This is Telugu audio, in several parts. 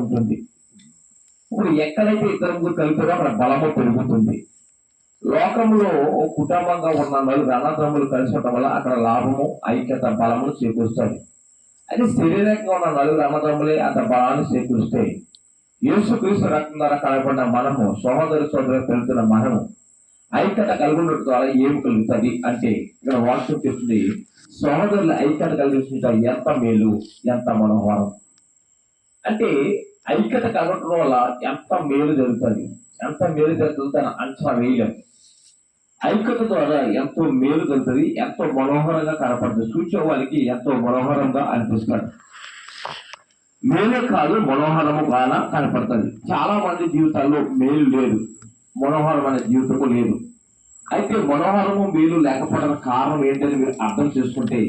ఉంటుంది. ఇప్పుడు ఎక్కడైతే ఇద్దరు ముగ్గురు కలుగుతారో అక్కడ బలము పెరుగుతుంది. లోకంలో కుటుంబంగా ఉన్న నలుగురు అన్నదమ్ములు కలిసి ఉండటం వల్ల అక్కడ లాభము, ఐక్యత, బలమును చేకూరుస్తాయి. అయితే శరీరంగా ఉన్న నలుగురు అన్నదమ్ములే అంత బలాన్ని చేకూరిస్తే యేసుక్రీస్తు రక్తం ద్వారా కలపడిన మనము, సోదరు పెరుగుతున్న మనము ఐక్యత కలుగుండటం ద్వారా ఏమి కలుగుతుంది అంటే ఇక్కడ వాక్యం చెప్తుంది, సోదరుల ఐక్యత కలిగించుట ఎంత మేలు, ఎంత మనోహరం. అంటే ఐక్యత కలగటం వల్ల ఎంత మేలు జరుగుతుంది, ఎంత మేలు జరుగుతుంది అని అంచనా వేయలేం. ఐక్యత ద్వారా ఎంతో మేలు జరుగుతుంది, ఎంతో మనోహరంగా కనపడుతుంది, చూసే వాళ్ళకి ఎంతో మనోహరంగా అనిపిస్తుంది. మేలే కాదు, మనోహరము బాగా కనపడుతుంది. చాలా మంది జీవితాల్లో మేలు లేదు, మనోహరమైన జీవితము లేదు. అయితే మనోహరము మేలు లేకపోవడానికి కారణం ఏంటని మీరు అర్థం చేసుకుంటే,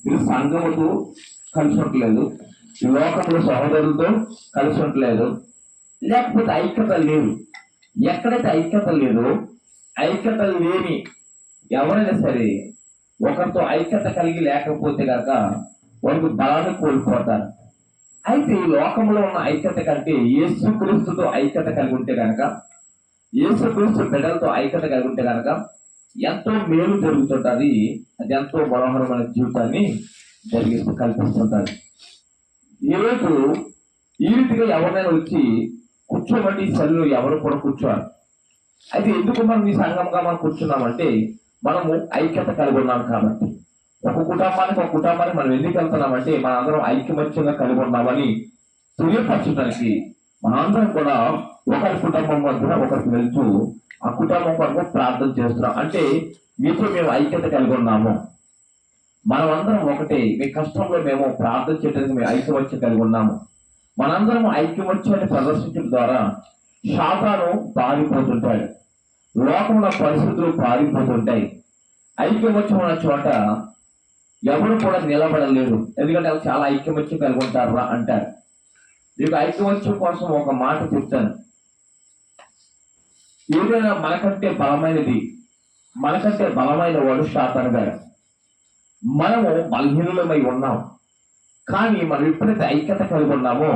మీరు సంఘముతో కలిసి ఉండలేదు, లోకంలో సహోదరులతో కలిసి ఉండలేదు, లేకపోతే ఐక్యత లేదు. ఎక్కడైతే ఐక్యత లేదో, ఐక్యత లేని ఎవరైనా సరే ఒకరితో ఐక్యత కలిగి లేకపోతే కనుక వారికి బలాన్ని కోల్పోతారు. అయితే ఈ లోకంలో ఉన్న ఐక్యత కంటే యేసుక్రీస్తుతో ఐక్యత కలిగి ఉంటే కనుక, యేసుక్రీస్తు బిడ్డలతో ఐక్యత కలిగి ఉంటే కనుక ఎంతో మేలు జరుగుతుంటుంది. అది ఎంతో మనోహరమైన జీవితాన్ని కల్పిస్తుంటుంది. ఈరోజు ఈ రీతిగా ఎవరైనా వచ్చి కూర్చోబట్టి సెల్లు ఎవరు కూడా కూర్చోవాలి. అయితే ఎందుకు మనం ఈ సంఘంగా మనం కూర్చున్నామంటే, మనము ఐక్యత కలిగి ఉన్నాం కాబట్టి. ఒక కుటుంబానికి మనం ఎందుకు వెళ్తున్నామంటే, మన అందరం ఐక్యమత్యంగా కలిగి ఉన్నామని తెలియపరచడానికి మనందరం కూడా ఒకరి కుటుంబం మధ్య ఒకరికి వెళ్తూ ఆ కుటుంబం కొరకు ప్రార్థన చేస్తున్నాం. అంటే మీతో మేము ఐక్యత కలిగి ఉన్నాము, మనమందరం ఒకటే, మీ కష్టంలో మేము ప్రార్థన చేయడానికి మేము ఐక్యమత్యం కలిగి ఉన్నాము. మనందరం ఐక్యమత్యాన్ని ప్రదర్శించడం ద్వారా శాతాను పారిపోతుంటాడు, లోకంలో పరిస్థితులు పారిపోతుంటాయి. ఐక్యమత్యం ఉన్న చోట ఎవరు కూడా నిలబడలేరు, ఎందుకంటే వాళ్ళు చాలా ఐక్యమత్యం కలిగి ఉంటారా అంటారు. మీకు ఐక్యమత్యం కోసం ఒక మాట చెప్తాను. ఏదైనా మనకంటే బలమైన వాడు శాతాను గారు. మనము బలహీనులమై ఉన్నాం, కానీ మనం ఎప్పుడైతే ఐక్యత కలిగి ఉన్నామో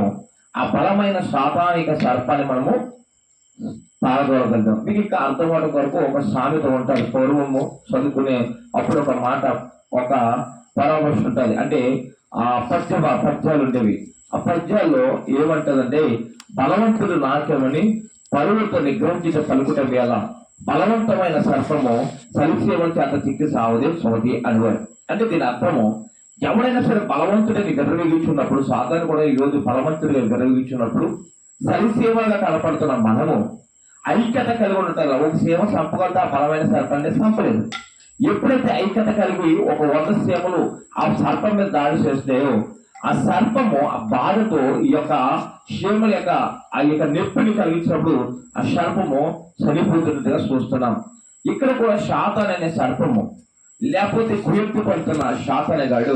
ఆ బలమైన శాతానిక సర్పాన్ని మనము పారదోలగలుగుతాం. మీకు ఇంకా అర్థమవడం వరకు ఒక సామెత ఉంటుంది, పూర్వము చదువుకునే అప్పుడు ఒక మాట, ఒక పరామర్శ ఉంటుంది. అంటే ఆ పద్యాలు ఉండేవి. ఆ పద్యాల్లో ఏమంటదంటే, బలవంతుడు నాట్యమని పరువులతో నిగ్రహించిన పలుకుట వేళ బలవంతమైన సర్పము సలిసేవంచి అంత చిక్కి సావదే సోది అనేవారు. అంటే దీని అర్థము, ఎవరైనా సరే బలవంతుడిని గర్వగించున్నప్పుడు, సాధారణ కూడా ఈరోజు బలవంతుడిగా గర్వగించున్నప్పుడు సరిసేవగా కనపడుతున్న మనము ఐక్యత కలిగి ఉండటం, ఒక సేవ చంపగలతో ఆ బలమైన సర్పాన్ని చంపలేదు. ఎప్పుడైతే ఐక్యత కలిగి ఒక 100 సేవలు ఆ సర్పం మీద దాడి చేస్తాయో, ఆ సర్పము ఆ బాధతో ఈ యొక్క క్షేమల యొక్క నొప్పిని కలిగించినప్పుడు ఆ సర్పము చనిపోతున్నట్టుగా చూస్తున్నాం. ఇక్కడ కూడా శాతాన్ అనే సర్పము, లేకపోతే కుయెత్తి పడుతున్న శాతాన్ గాడు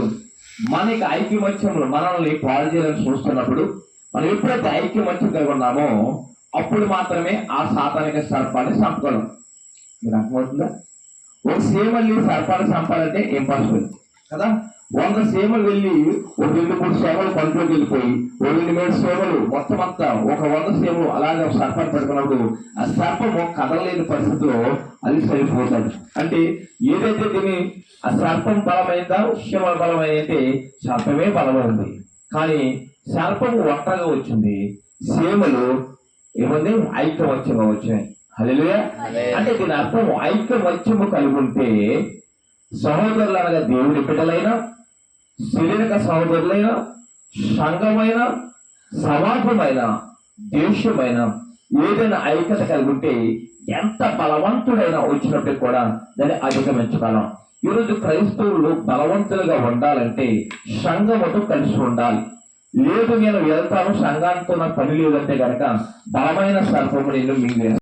మనకి ఐక్యమత్యంలో మనల్ని పాడు చేయాలని చూస్తున్నప్పుడు, మనం ఎప్పుడైతే ఐక్యమత్యం కలిగి ఉన్నామో అప్పుడు మాత్రమే ఆ సాతానిక సర్పాన్ని చంపగలం. మీరు అర్థమవుతుందా? ఒక సేమల్ని సర్పాన్ని చంపాలంటే ఇంపాసిబుల్ కదా. 100 సేమలు వెళ్ళి ఒక 2-3 సేమలు కంట్రోల్కి వెళ్ళిపోయి, 2-3 సేమలు మొత్తం అంతా ఒక 100 సేమలు అలాగే సర్పాన్ని పడుకున్నప్పుడు ఆ సర్పము కదలలేని పరిస్థితిలో అది సరిపోతుంది. అంటే ఏదైతే దీన్ని ఆ సర్పం బలమైందా, శివ బలమైందంటే సర్పమే బలమైంది, కానీ సర్పము ఒంటరిగా వచ్చింది, సేమలు ఏమంది ఐక్యమత్యంగా వచ్చినాయి. హల్లెలూయా. అంటే దీని అర్థం, ఐక్యమత్యము కలిగి ఉంటే సహోదరులు అనగా దేవుని బిడ్డలైనా, శరీరక సహోదరులైన, సంఘమైన, సమాజమైన, దేశమైన ఏదైనా ఐక్యత కలిగి ఉంటే ఎంత బలవంతుడైనా వచ్చినప్పటికీ కూడా దాన్ని అధిగమించగలం. ఈరోజు క్రైస్తవులు బలవంతులుగా ఉండాలంటే సంఘముతో కలిసి ఉండాలి. లేదు నేను వెళ్తాను, సంఘానికి నాకు పని లేదంటే కనుక బలమైన సర్పము నిన్ను మింగేస్తాను.